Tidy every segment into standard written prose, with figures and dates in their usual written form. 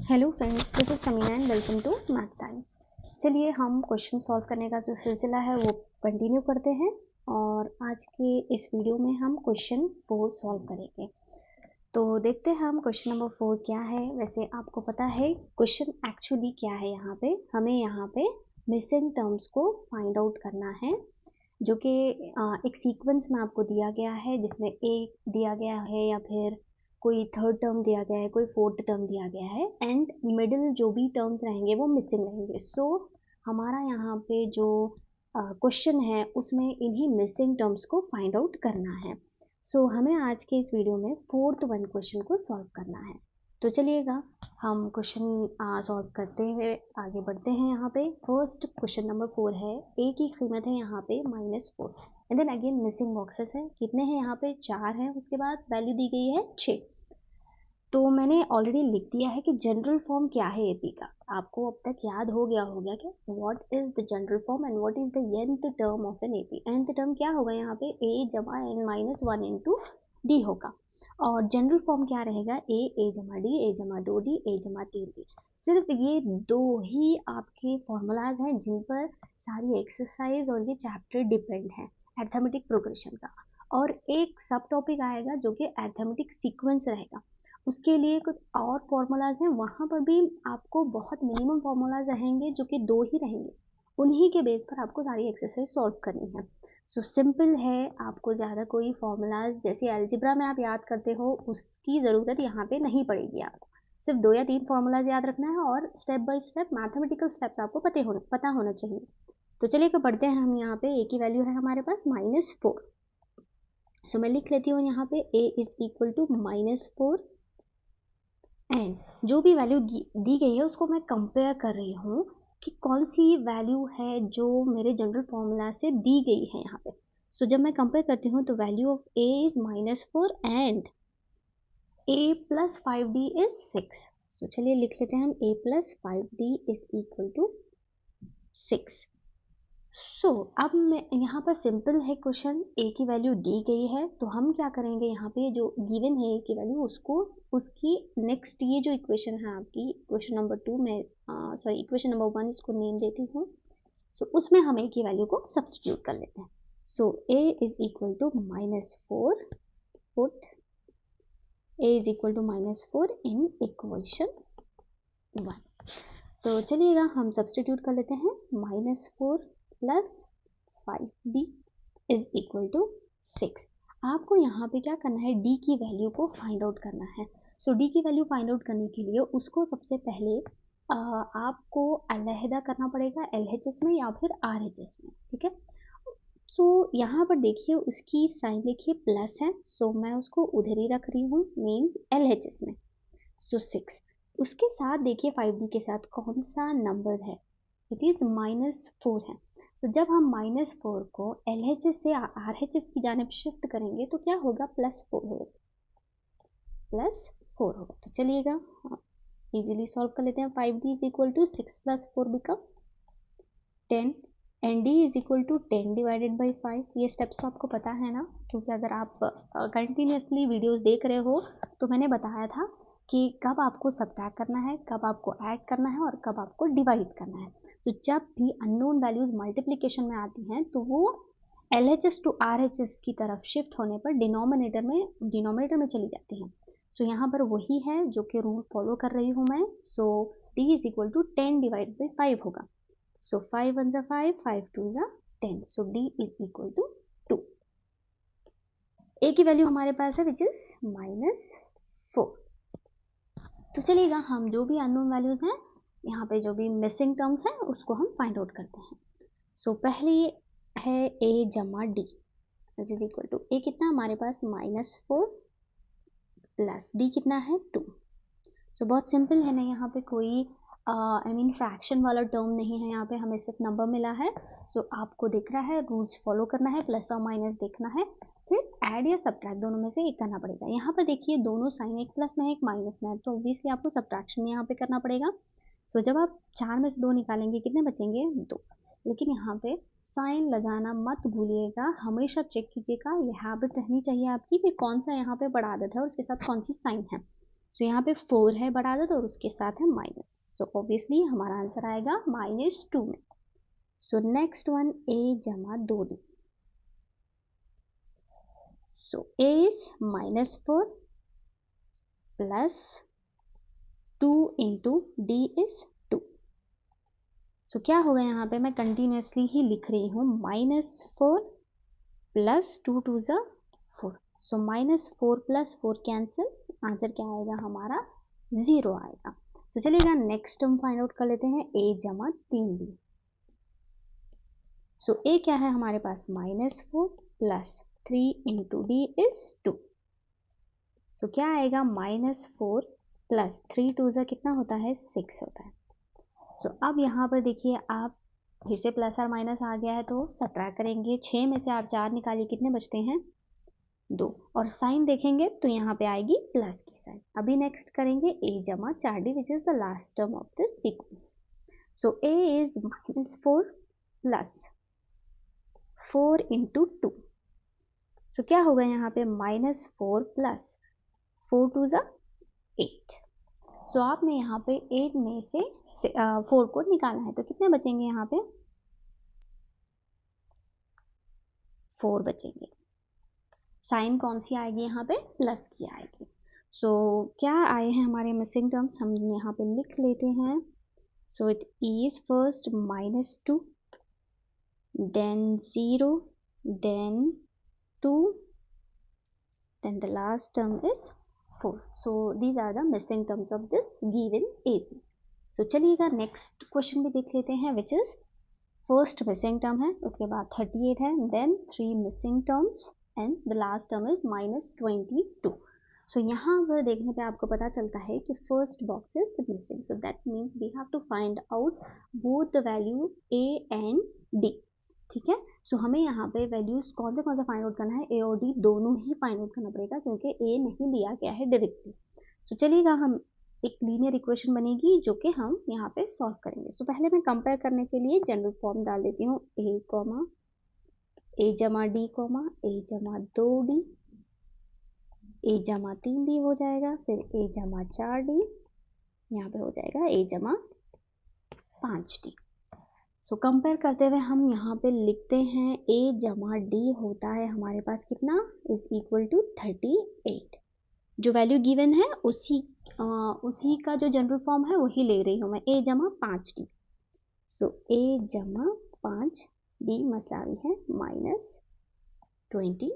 Hello friends, this is Samina and welcome to math times. चलिए हम question solve करने का जो सिलसिला है वो कंटिन्यू करते हैं और आज के इस वीडियो में हम क्वेश्चन 4 सॉल्व करेंगे। तो देखते हैं हम क्वेश्चन नंबर 4 क्या है। वैसे आपको पता है क्वेश्चन एक्चुअली क्या है। हमें यहाँ पे मिसिंग टर्म्स को फाइंड आउट करना है, जो कि एक सीक्वेंस में आपको दिया गया है, जिसमें एक दिया गया है या फिर कोई थर्ड टर्म दिया गया है, कोई फोर्थ टर्म दिया गया है एंड मिडिल जो भी टर्म्स रहेंगे वो मिसिंग रहेंगे। सो हमारा यहाँ पे जो क्वेश्चन है उसमें इन्हीं मिसिंग टर्म्स को फाइंड आउट करना है। सो हमें आज के इस वीडियो में फोर्थ वन क्वेश्चन को सॉल्व करना है। तो चलिएगा हम क्वेश्चन सॉल्व करते हुए आगे बढ़ते हैं। यहाँ पे फर्स्ट क्वेश्चन नंबर 4 है। ए की कीमत है यहाँ पे -4 and then again missing boxes है। कितने हैं यहाँ पे? 4 हैं। उसके बाद वैल्यू दी गई है 6। तो मैंने ऑलरेडी लिख दिया है कि जनरल फॉर्म क्या है एपी का। आपको अब तक याद हो गया होगा क्या what is the general form and what is the nth term of an AP. nth term क्या होगा यहाँ पे? a जमा n माइनस 1 इंटू डी होगा। और जनरल फॉर्म क्या रहेगा? a जमा डी, a जमा 2d, a जमा 3d। सिर्फ ये दो ही आपके फॉर्मूलाज हैं जिन पर सारी एक्सरसाइज और ये चैप्टर डिपेंड है, अरिथमेटिक प्रोग्रेशन का। और एक सब टॉपिक आएगा जो कि अरिथमेटिक सीक्वेंस रहेगा, उसके लिए कुछ और फॉर्मूलाज हैं। वहाँ पर भी आपको बहुत मिनिमम फॉर्मूलाज रहेंगे जो कि 2 ही रहेंगे। उन्हीं के बेस पर आपको सारी एक्सरसाइज सॉल्व करनी है। सो सिंपल है, आपको ज़्यादा कोई फॉर्मूलाज जैसे अलजेब्रा में आप याद करते हो उसकी ज़रूरत यहाँ पे नहीं पड़ेगी। आपको सिर्फ 2 या 3 फॉर्मूलाज याद रखना है और step by step mathematical steps आपको पता होना चाहिए। तो चलिए पढ़ते हैं हम। यहाँ पे ए की वैल्यू है हमारे पास -4। सो मैं लिख लेती हूँ यहाँ पे a is equal to -4 and जो भी वैल्यू दी गई है उसको मैं कंपेयर कर रही हूँ कि कौन सी वैल्यू है जो मेरे जनरल फॉर्मूला से दी गई है यहाँ पे। सो जब मैं कंपेयर करती हूँ तो value of a is -4 and a plus 5d is 6। So चलिए लिख लेते हैं हम a plus 5d is equal to 6। So अब मैं यहाँ पर सिंपल है क्वेश्चन, ए की वैल्यू दी गई है तो हम क्या करेंगे, यहाँ पे जो गिवन है ए की वैल्यू उसको उसकी नेक्स्ट ये जो इक्वेशन है आपकी इक्वेशन नंबर 2 में सॉरी इक्वेशन नंबर 1 इसको नेम देती हूँ। सो उसमें हम ए की वैल्यू को सब्स्टिट्यूट कर लेते हैं। So A is equal to -4 put A is equal to -4 in equation 1। तो चलिएगा हम सब्स्टिट्यूट कर लेते हैं। -4 plus 5d is equal to 6। आपको यहाँ पे क्या करना है, d की वैल्यू को फाइंड आउट करना है। सो d की वैल्यू फाइंड आउट करने के लिए उसको सबसे पहले आपको अलहदा करना पड़ेगा LHS में या फिर RHS में, ठीक है। सो यहाँ पर देखिए उसकी साइन देखिए प्लस है, सो मैं उसको उधर ही रख रही हूँ, मीन LHS में। सो 6 उसके साथ देखिए 5d के साथ कौन सा नंबर है, इट इज -4 है। तो जब हम -4 को LHS से RHS की जानिब शिफ्ट करेंगे तो क्या होगा, +4 होगा, +4 होगा। तो चलिएगा इजीली सॉल्व कर लेते हैं। 5d is equal to 6 + 4 becomes 10 and d is equal to 10 divided by 5। ये स्टेप्स तो आपको पता है ना, क्योंकि अगर आप कंटिन्यूसली वीडियोस देख रहे हो तो मैंने बताया था कि कब आपको सब्ट्रैक्ट करना है, कब आपको ऐड करना है और कब आपको डिवाइड करना है। तो जब भी अननोन वैल्यूज मल्टीप्लिकेशन में आती हैं तो वो LHS टू RHS की तरफ शिफ्ट होने पर डिनोमिनेटर में चली जाती हैं। सो यहाँ पर वही है जो कि रूल फॉलो कर रही हूँ मैं। So d is equal to 10 divide by 5 होगा। सो 5 1 ज़ा 5, 5 2 ज़ा 10। So d is equal to 2। a की वैल्यू हमारे पास है विच इज -4। तो चलिएगा हम जो भी अननोन वैल्यूज हैं, यहाँ पे जो भी मिसिंग टर्म्स हैं उसको हम फाइंड आउट करते हैं। सो पहले है a जमा d which is equal to a कितना हमारे पास -4 प्लस d कितना है 2। सो बहुत सिंपल है ना, यहाँ पे कोई आई मीन फ्रैक्शन वाला टर्म नहीं है, यहाँ पे हमें सिर्फ नंबर मिला है। सो आपको दिख रहा है, रूल्स फॉलो करना है, प्लस और माइनस देखना है, फिर ऐड या सब्ट्रैक्ट दोनों में से एक करना पड़ेगा। यहाँ पर देखिए दोनों साइन, एक प्लस में है एक माइनस में है, तो ऑब्वियसली आपको सब्ट्रैक्शन यहाँ पे करना पड़ेगा। सो जब आप 4 में से 2 निकालेंगे कितने बचेंगे, 2। लेकिन यहाँ पे साइन लगाना मत भूलिएगा, हमेशा चेक कीजिएगा, ये हैबिट रहनी चाहिए आपकी कि कौन सा यहाँ पे बड़ा आदत है और उसके साथ कौन सी साइन है। सो यहाँ पे 4 है बड़ा आदत और उसके साथ है माइनस, सो ऑब्वियसली हमारा आंसर आएगा -2 में। सो नेक्स्ट वन a जमा 2d। So a is -4 plus 2 into d is 2। सो क्या होगा, यहाँ पे मैं कंटिन्यूसली ही लिख रही हूँ -4 प्लस 2 2 ज़ा 4। सो -4 प्लस 4 कैंसिल, आंसर क्या आएगा हमारा 0 आएगा। सो चलिएगा नेक्स्ट हम फाइंड आउट कर लेते हैं a जमा 3d। सो a क्या है हमारे पास -4 प्लस 3 इंटू d इज 2। सो क्या आएगा -4 प्लस 3 2 ज़ा कितना होता है 6 होता है। सो अब यहाँ पर देखिए आप फिर से प्लस और माइनस आ गया है तो सब्ट्रैक्ट करेंगे। 6 में से आप 4 निकालिए, कितने बचते हैं 2, और साइन देखेंगे तो यहाँ पे आएगी प्लस की साइन। अभी नेक्स्ट करेंगे a जमा 4d which is the last term of this sequence. So a is -4 plus 4 into 2। सो क्या होगा यहाँ पे -4 प्लस 4 2 ज़ा 8। सो आपने यहाँ पे 8 में से 4 को निकालना है तो कितने बचेंगे, यहाँ पे 4 बचेंगे। साइन कौन सी आएगी, यहाँ पे प्लस की आएगी। सो क्या आए हैं हमारे मिसिंग टर्म्स, हम यहाँ पे लिख लेते हैं। So it is first -2, then 0, then 2, then the last term is 4। So these are the missing terms of this given AB। सो चलिएगा नेक्स्ट क्वेश्चन भी देख लेते हैं which is first missing term है, उसके बाद 38 है, then 3 missing terms and the last term is -22। So यहाँ पर देखने पे आपको पता चलता है कि first box is missing, so that means we have to find out both the value a and d। ठीक है, सो हमें यहाँ पे वैल्यूज कौन से फाइंड आउट करना है, a और d दोनों ही फाइंड आउट करना पड़ेगा क्योंकि a नहीं लिया गया है डायरेक्टली। सो चलिएगा हम एक लीनियर इक्वेशन बनेगी जो कि हम यहाँ पे सॉल्व करेंगे। सो पहले मैं कंपेयर करने के लिए जनरल फॉर्म डाल देती हूँ, a जमा d a जमा 2d, a जमा 3d हो जाएगा, फिर a जमा 4d, यहाँ पे हो जाएगा a जमा 5d। सो कंपेयर करते हुए हम यहाँ पे लिखते हैं a जमा d होता है हमारे पास कितना, इज इक्वल टू 38। जो वैल्यू गिवन है उसी का जो जनरल फॉर्म है वही ले रही हूँ मैं, a जमा 5d। सो a जमा 5d मसावी है -22।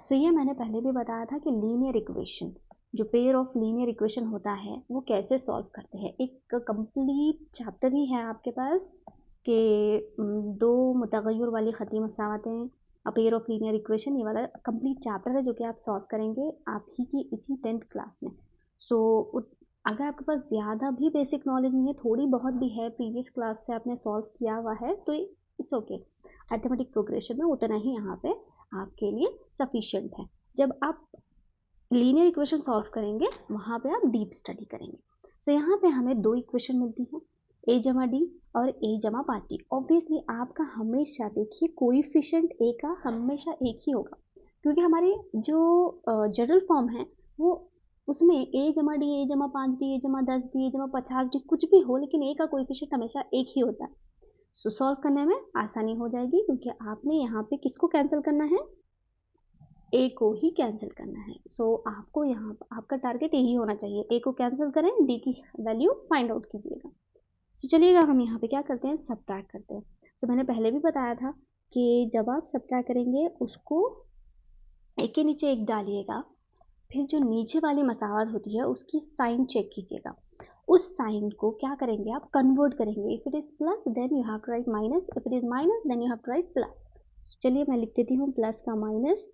सो ये मैंने पहले भी बताया था कि लीनियर इक्वेशन, जो पेयर ऑफ लीनियर इक्वेशन होता है वो कैसे सॉल्व करते हैं। एक कंप्लीट चैप्टर ही है आपके पास कि 2 मुतगय्यर वाली ख़ती मसावतें, a pair of linear equation, ये वाला कंप्लीट चैप्टर है जो कि आप सॉल्व करेंगे आप ही की इसी 10th क्लास में। सो अगर आपके पास ज़्यादा भी बेसिक नॉलेज नहीं है, थोड़ी बहुत भी है, प्रीवियस क्लास से आपने सॉल्व किया हुआ है, तो इट्स ओके। अरिथमेटिक प्रोग्रेशन में उतना ही यहाँ पे आपके लिए सफिशिएंट है। जब आप लीनियर इक्वेशन सॉल्व करेंगे वहाँ पे आप डीप स्टडी करेंगे। सो यहाँ पे हमें 2 इक्वेशन मिलती हैं, a जमा d और a जमा 5d। ऑब्वियसली आपका हमेशा देखिए कोएफिशिएंट a का हमेशा एक ही होगा क्योंकि हमारे जो जनरल फॉर्म है वो उसमें a जमा d, a जमा 5d, a जमा 10d, a जमा 50d कुछ भी हो, लेकिन a का कोएफिशिएंट हमेशा एक ही होता है। सो सॉल्व करने में आसानी हो जाएगी क्योंकि आपने यहाँ पे किसको कैंसिल करना है, a को ही कैंसिल करना है। सो आपको यहाँ आपका टारगेट यही होना चाहिए, a को कैंसिल करें, d की वैल्यू फाइंड आउट कीजिएगा। सो चलिएगा हम यहाँ पे क्या करते हैं, सब्ट्रैक्ट करते हैं। सो मैंने पहले भी बताया था कि जब आप सब्ट्रैक्ट करेंगे उसको एक के नीचे एक डालिएगा, फिर जो नीचे वाली मसावत होती है उसकी साइन चेक कीजिएगा। उस साइन को क्या करेंगे आप, कन्वर्ट करेंगे। If it is plus then you have to write minus, if it is minus then you have to write plus. चलिए मैं लिख देती हूँ प्लस का माइनस,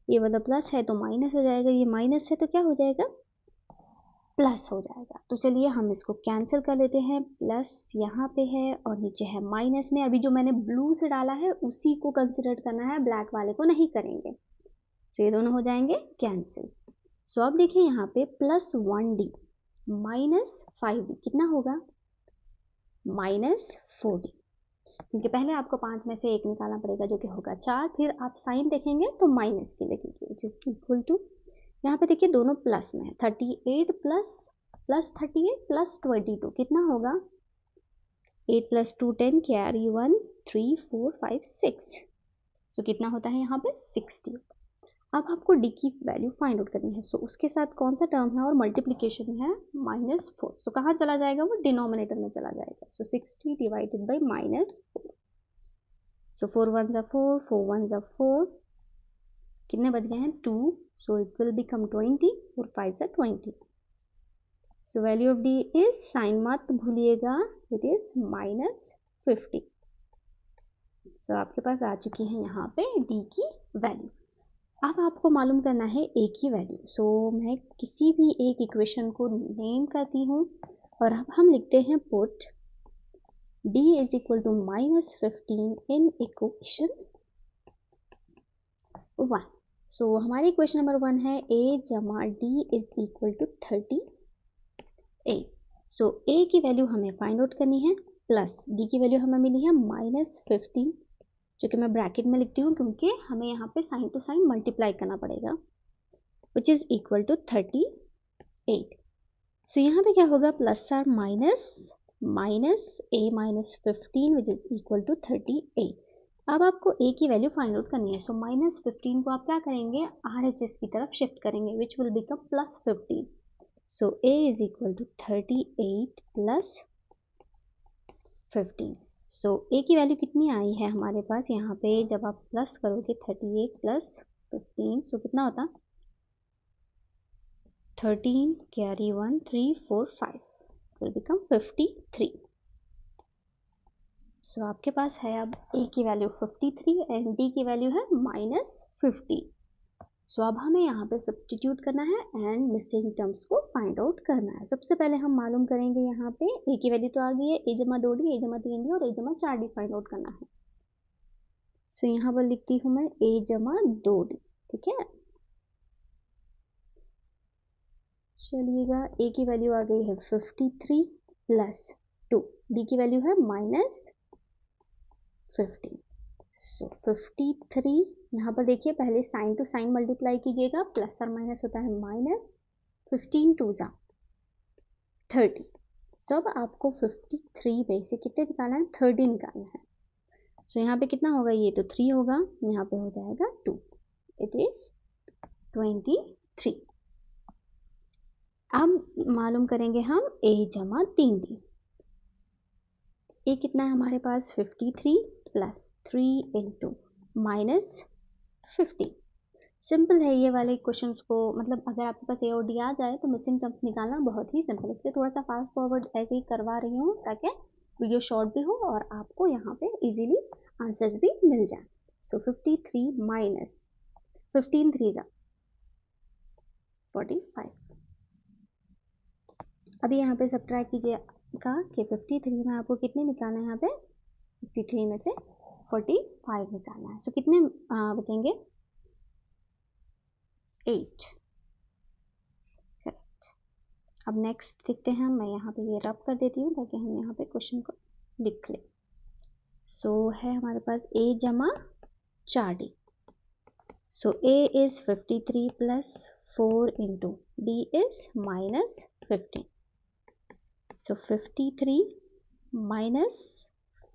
ये वाला प्लस है तो माइनस हो जाएगा, ये माइनस है तो क्या हो जाएगा, प्लस हो जाएगा। तो चलिए हम इसको कैंसिल कर लेते हैं, प्लस यहाँ पे है और नीचे है माइनस में। अभी जो मैंने ब्लू से डाला है उसी को कंसिडर करना है, ब्लैक वाले को नहीं करेंगे। तो ये दोनों हो जाएंगे कैंसिल। सो अब देखिए यहाँ पे +1d माइनस 5d कितना होगा, -4d, क्योंकि पहले आपको 5 में से 1 निकालना पड़ेगा जो कि होगा 4, फिर आप साइन देखेंगे तो माइनस की लिखेंगे विच इज इक्वल टू यहाँ पे देखिए दोनों प्लस में है, 38 प्लस 38 प्लस 22 कितना होगा, 8 + 2 10, कैरी 1 3 4 5 6, सो कितना होता है यहाँ पे 60। अब आपको डी की वैल्यू फाइंड आउट करनी है, सो उसके साथ कौन सा टर्म है और मल्टीप्लिकेशन है -4, सो कहाँ चला जाएगा, वो डिनोमिनेटर में चला जाएगा, सो 60 डिवाइडेड बाई -4, सो 4 1 ज़ा 4, 4 1 ज़ा 4, कितने बच गए हैं 2, सो इट विल बिकम 20 और 5 ज़ा 20, so value of d is, sign मत भूलिएगा, इट इज -50, सो आपके पास आ चुकी है यहाँ पे डी की वैल्यू। अब आपको मालूम करना है ए की वैल्यू, सो मैं किसी भी एक इक्वेशन को नेम करती हूँ और अब हम लिखते हैं put d is equal to -15 in equation 1, so हमारी इक्वेशन नंबर 1 है a जमा d is equal to 38, so a की वैल्यू हमें फाइंड आउट करनी है प्लस d की वैल्यू हमें मिली है -15, जो कि मैं ब्रैकेट में लिखती हूँ क्योंकि हमें यहाँ पे साइन टू साइन मल्टीप्लाई करना पड़ेगा, which is equal to 38, so यहाँ पे क्या होगा plus or minus a -15 which is equal to 38। अब आपको a की वैल्यू फाइंड आउट करनी है, सो -15 को आप क्या करेंगे, RHS की तरफ शिफ्ट करेंगे, which will become +15, so a is equal to 38 plus 15, so a की वैल्यू कितनी आई है हमारे पास यहाँ पे, जब आप प्लस करोगे 38 प्लस 15, सो कितना होता 13 कैरी 1 3 4 5 विल बिकम 53, सो आपके पास है अब a की वैल्यू 53 एंड d की वैल्यू है -50, सो अब हमें यहाँ पे सब्सटीट्यूट करना है एंड मिसिंग टर्म्स को फाइंड आउट करना है। सबसे पहले हम मालूम करेंगे यहाँ पे a की वैल्यू तो आ गई है, a जमा 2d, a जमा 3d और a जमा 4d फाइंड आउट करना है, सो यहाँ पर लिखती हूँ मैं a जमा 2d, ठीक है। चलिएगा a की वैल्यू आ गई है 53 प्लस 2, d की वैल्यू है -15, सो 53, यहाँ पर देखिए पहले साइन टू साइन मल्टीप्लाई कीजिएगा, प्लस और माइनस होता है माइनस, 15 2 ज़ा 30, सो अब आपको 53 में से कितने निकालना है, 30 निकालना है, सो यहाँ पे कितना होगा, ये तो 3 होगा, यहाँ पे हो जाएगा 2, इट इज 23। अब मालूम करेंगे हम a जमा 3d, a कितना है हमारे पास 53 प्लस 3 इंटू -15, सिंपल है ये वाले क्वेश्चन को, मतलब अगर आपके पास a और d आ जाए तो मिसिंग टर्म्स निकालना बहुत ही सिंपल है, इसलिए थोड़ा सा फास्ट फॉरवर्ड ऐसे ही करवा रही हूँ ताकि वीडियो शॉर्ट भी हो और आपको यहाँ पे इजीली आंसर्स भी मिल जाए। सो 53 माइनस 15 3 ज़ा 45, अभी यहाँ पे सब्ट्रैक्ट कीजिएगा कि 53 में आपको कितने निकालना है, यहाँ पे 53 में से 45 निकालना है, सो कितने बचेंगे 8, करेक्ट। अब नेक्स्ट देखते हैं, मैं यहाँ पे ये रब कर देती हूँ ताकि हम यहाँ पे क्वेश्चन को लिख लें। सो है हमारे पास a जमा 4d, so a is 53 plus 4 into d is -15, so 53 minus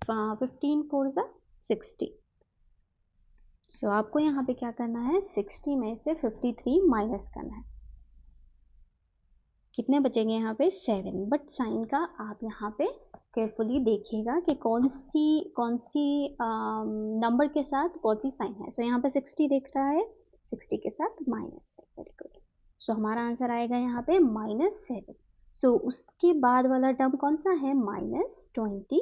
15 4 ज़ा 60, सो आपको यहाँ पे क्या करना है, 60 में से 53 माइनस करना है, कितने बचेंगे यहाँ पे 7, बट साइन का आप यहाँ पे केयरफुली देखिएगा कि कौन सी नंबर के साथ कौन सी साइन है, सो यहाँ पे 60 दिख रहा है, 60 के साथ माइनस है, वेरी गुड, सो हमारा आंसर आएगा यहाँ पे -7, सो उसके बाद वाला टर्म कौन सा है, -22,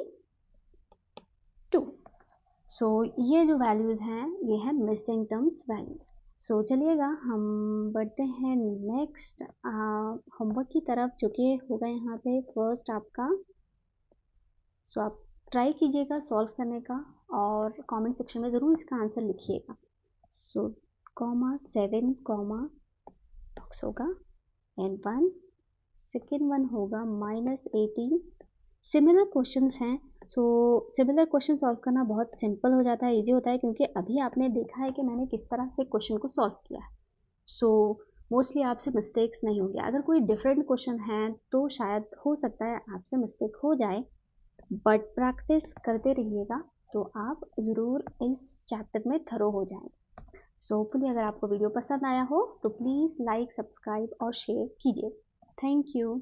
सो ये जो वैल्यूज़ हैं ये है मिसिंग टर्म्स वैल्यूज़। सो चलिएगा हम बढ़ते हैं नेक्स्ट होमवर्क की तरफ, जो कि होगा यहाँ पे फर्स्ट आपका, सो आप ट्राई कीजिएगा सॉल्व करने का और कमेंट सेक्शन में ज़रूर इसका आंसर लिखिएगा। सो 7 बॉक्स होगा एंड 1, सेकेंड वन होगा -18, सिमिलर क्वेश्चंस हैं, सो सिमिलर क्वेश्चन सॉल्व करना बहुत सिंपल हो जाता है, इजी होता है, क्योंकि अभी आपने देखा है कि मैंने किस तरह से क्वेश्चन को सॉल्व किया है। सो मोस्टली आपसे मिस्टेक्स नहीं होंगे। अगर कोई डिफरेंट क्वेश्चन है तो शायद हो सकता है आपसे मिस्टेक हो जाए, बट प्रैक्टिस करते रहिएगा तो आप ज़रूर इस चैप्टर में थरो हो जाएंगे। सो होपफुली अगर आपको वीडियो पसंद आया हो तो प्लीज़ लाइक, सब्सक्राइब और शेयर कीजिए। Thank you.